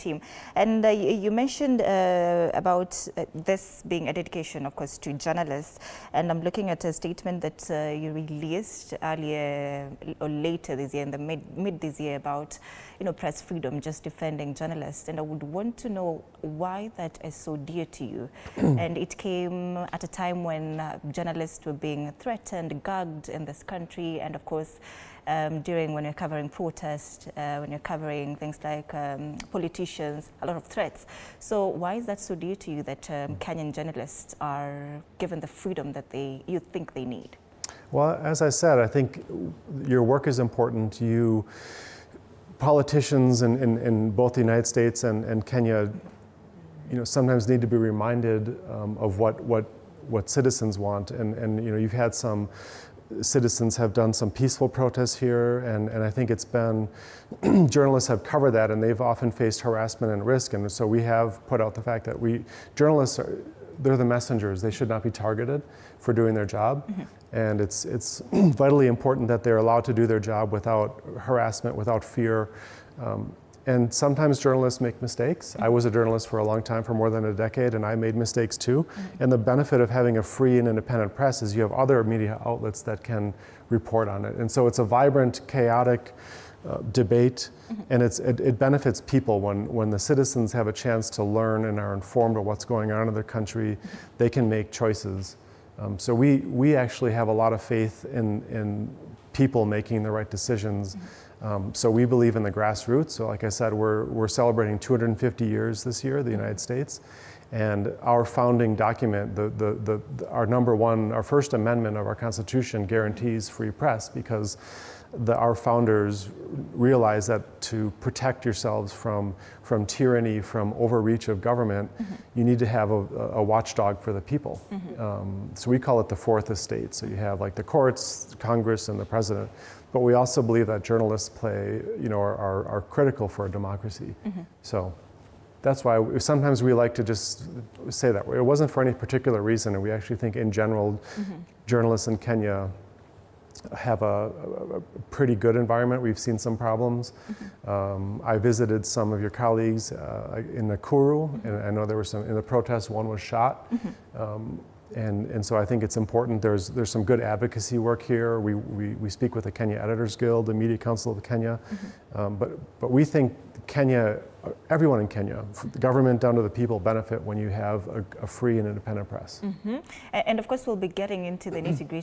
team. And you mentioned about this being a dedication, of course, to journalists. And I'm looking at a statement that you released earlier or later this year, in the mid this year, about press freedom, just defending journalists. And I would want to know why that is so dear to you. And it came at a time when journalists were being threatened, gagged in this country, and of course when you're covering protests, when you're covering things like politicians, a lot of threats. So why is that so dear to you that Kenyan journalists are given the freedom that you think they need? Well, as I said, I think your work is important. Politicians in both the United States and Kenya, sometimes need to be reminded of what citizens want. And you've had some citizens have done some peaceful protests here, and I think it's been, journalists have covered that, and they've often faced harassment and risk. And so we have put out the fact that journalists they're the messengers. They should not be targeted for doing their job. And it's vitally important that they're allowed to do their job without harassment, without fear. And sometimes journalists make mistakes. I was a journalist for a long time, for more than a decade, and I made mistakes too. And the benefit of having a free and independent press is you have other media outlets that can report on it. And so it's a vibrant, chaotic debate, and it benefits people when the citizens have a chance to learn and are informed of what's going on in their country. They can make choices. So we actually have a lot of faith in people making the right decisions. So we believe in the grassroots. So like I said, we're celebrating 250 years this year, the United States. And our founding document, our first amendment of our Constitution guarantees free press, because our founders realized that to protect yourselves from tyranny, from overreach of government, you need to have a watchdog for the people. So we call it the fourth estate. So you have like the courts, the Congress, and the president. But we also believe that journalists are critical for a democracy. So that's why sometimes we like to just say that. It wasn't for any particular reason, and we actually think in general, journalists in Kenya have a pretty good environment. We've seen some problems. I visited some of your colleagues in Nakuru, and I know there were some, in the protests, one was shot. And so I think it's important. There's some good advocacy work here. We speak with the Kenya Editors Guild, the Media Council of Kenya. But we think Kenya, everyone in Kenya, the government down to the people, benefit when you have a free and independent press. And of course, we'll be getting into the nitty-gritty